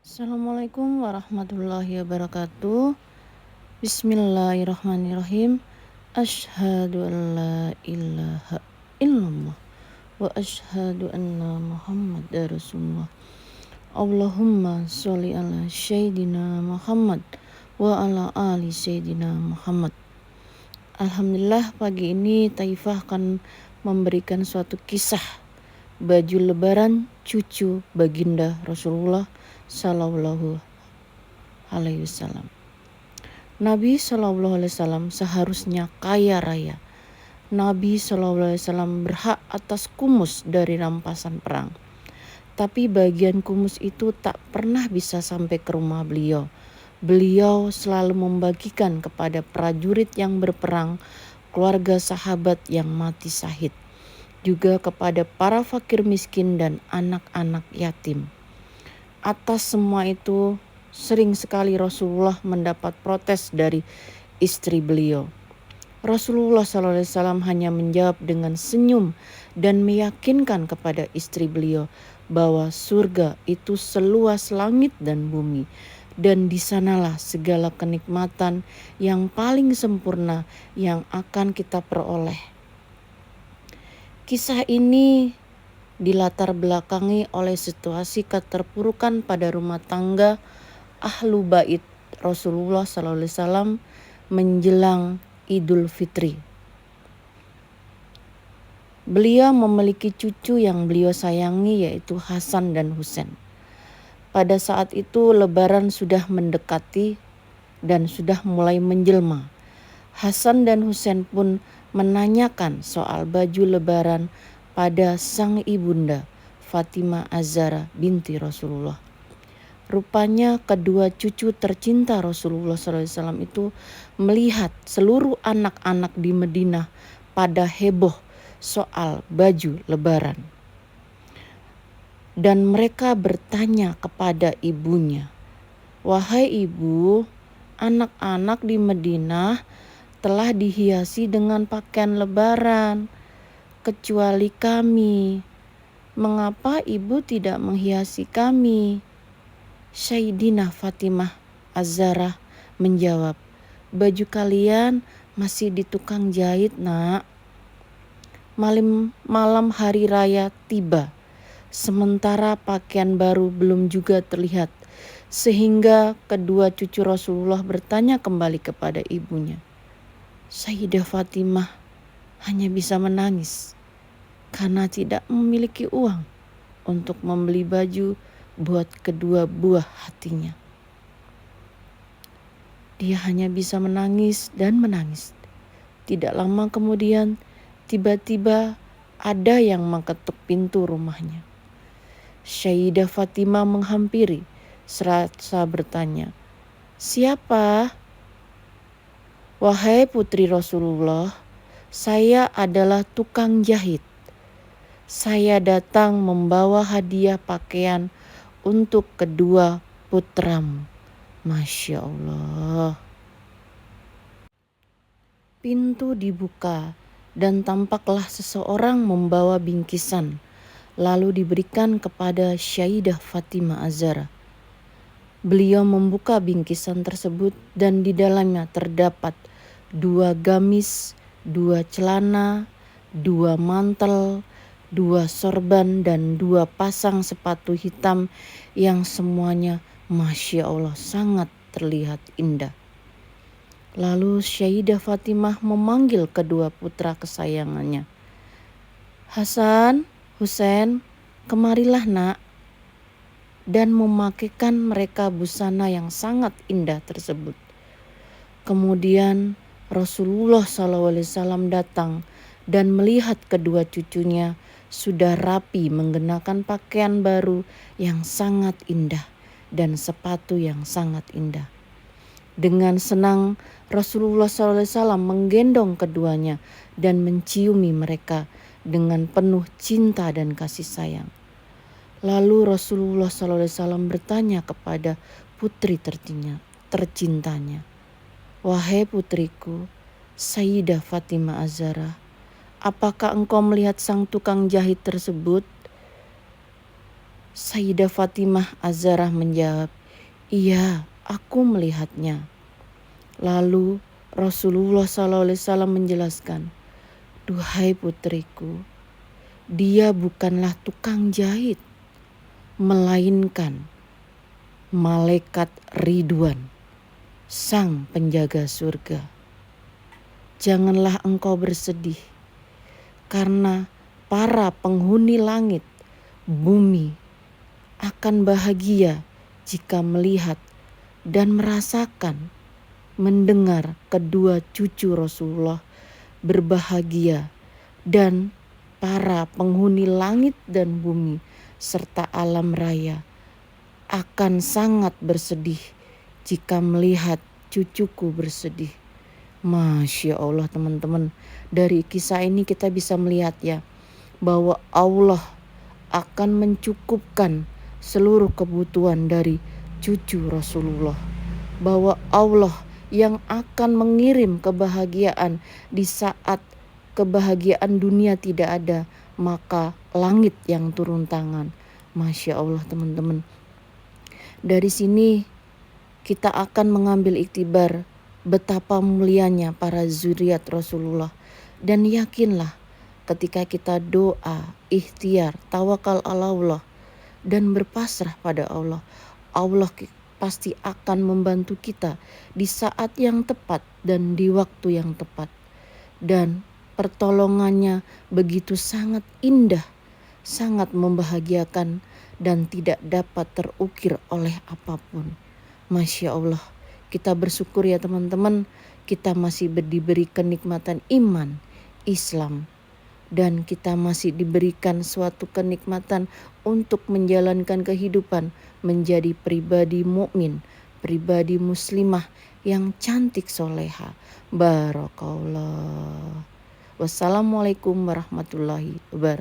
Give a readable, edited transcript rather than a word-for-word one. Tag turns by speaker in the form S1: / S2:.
S1: Assalamualaikum warahmatullahi wabarakatuh. Bismillahirrahmanirrahim. Asyhadu an la ilaha illallah wa asyhadu anna Muhammadar Rasulullah. Allahumma sholli ala Sayyidina Muhammad wa ala ali Sayyidina Muhammad. Alhamdulillah, pagi ini Taifah akan memberikan suatu kisah baju lebaran cucu baginda Rasulullah Sallallahu Alaihi Wasallam. Nabi Sallallahu Alaihi Wasallam seharusnya kaya raya. Nabi Sallallahu Alaihi Wasallam berhak atas kumus dari rampasan perang. Tapi bagian kumus itu tak pernah bisa sampai ke rumah beliau. Beliau selalu membagikan kepada prajurit yang berperang, keluarga sahabat yang mati syahid, juga kepada para fakir miskin dan anak-anak yatim. Atas semua itu, sering sekali Rasulullah mendapat protes dari istri beliau. Rasulullah SAW hanya menjawab dengan senyum dan meyakinkan kepada istri beliau bahwa surga itu seluas langit dan bumi, dan di sanalah segala kenikmatan yang paling sempurna yang akan kita peroleh. Kisah ini dilatar belakangi oleh situasi keterpurukan pada rumah tangga Ahlu Bait Rasulullah SAW menjelang Idul Fitri. Beliau memiliki cucu yang beliau sayangi, yaitu Hasan dan Husain. Pada saat itu Lebaran sudah mendekati dan sudah mulai menjelma. Hasan dan Husain pun menanyakan soal baju Lebaran pada sang ibunda Fatimah Az-Zahra binti Rasulullah. Rupanya kedua cucu tercinta Rasulullah SAW itu melihat seluruh anak-anak di Madinah pada heboh soal baju Lebaran. Dan mereka bertanya kepada ibunya, "Wahai ibu, anak-anak di Madinah telah dihiasi dengan pakaian Lebaran, kecuali kami. Mengapa ibu tidak menghiasi kami?" Sayyidina Fatimah Az-Zahra menjawab, "Baju kalian masih di tukang jahit, nak. Malam hari raya tiba, sementara pakaian baru belum juga terlihat, sehingga kedua cucu Rasulullah bertanya kembali kepada ibunya. Sayyidah Fatimah hanya bisa menangis karena tidak memiliki uang untuk membeli baju buat kedua buah hatinya. Dia hanya bisa menangis dan menangis. Tidak lama kemudian, tiba-tiba ada yang mengetuk pintu rumahnya. Sayyidah Fatimah menghampiri serasa bertanya, "Siapa?" "Wahai putri Rasulullah, saya adalah tukang jahit. Saya datang membawa hadiah pakaian untuk kedua putramu." Masya Allah. Pintu dibuka dan tampaklah seseorang membawa bingkisan, lalu diberikan kepada Sayyidah Fatimah Az-Zahra. Beliau membuka bingkisan tersebut dan di dalamnya terdapat 2 gamis, 2 celana, 2 mantel, 2 sorban dan 2 pasang sepatu hitam yang semuanya Masya Allah sangat terlihat indah. Lalu Sayyidah Fatimah memanggil kedua putra kesayangannya. "Hasan, Husain, kemarilah nak," dan memakaikan mereka busana yang sangat indah tersebut. Kemudian Rasulullah SAW datang dan melihat kedua cucunya sudah rapi mengenakan pakaian baru yang sangat indah dan sepatu yang sangat indah. Dengan senang Rasulullah SAW menggendong keduanya dan menciumi mereka dengan penuh cinta dan kasih sayang. Lalu Rasulullah SAW bertanya kepada putri tercintanya, "Wahai putriku, Sayyidah Fatimah Az-Zahra, apakah engkau melihat sang tukang jahit tersebut?" Sayyidah Fatimah Az-Zahra menjawab, "Iya, aku melihatnya." Lalu Rasulullah SAW menjelaskan, "Duhai putriku, dia bukanlah tukang jahit, melainkan malaikat Ridwan, sang penjaga surga. Janganlah engkau bersedih, karena para penghuni langit, bumi akan bahagia jika melihat dan merasakan, mendengar kedua cucu Rasulullah berbahagia, dan para penghuni langit dan bumi serta alam raya akan sangat bersedih jika melihat cucuku bersedih." Masya Allah teman-teman, dari kisah ini kita bisa melihat ya, bahwa Allah akan mencukupkan seluruh kebutuhan dari cucu Rasulullah. Bahwa Allah yang akan mengirim kebahagiaan di saat kebahagiaan dunia tidak ada, maka langit yang turun tangan. Masya Allah teman-teman. Dari sini kita akan mengambil iktibar betapa mulianya para zuriat Rasulullah. Dan yakinlah ketika kita doa, ikhtiar, tawakal ala Allah dan berpasrah pada Allah, Allah pasti akan membantu kita di saat yang tepat dan di waktu yang tepat. Dan pertolongannya begitu sangat indah, sangat membahagiakan, dan tidak dapat terukir oleh apapun. Masya Allah, kita bersyukur ya teman-teman, kita masih diberi kenikmatan iman, Islam, dan kita masih diberikan suatu kenikmatan untuk menjalankan kehidupan menjadi pribadi mukmin, pribadi muslimah yang cantik soleha. Barakallah. Wassalamualaikum warahmatullahi wabarakatuh.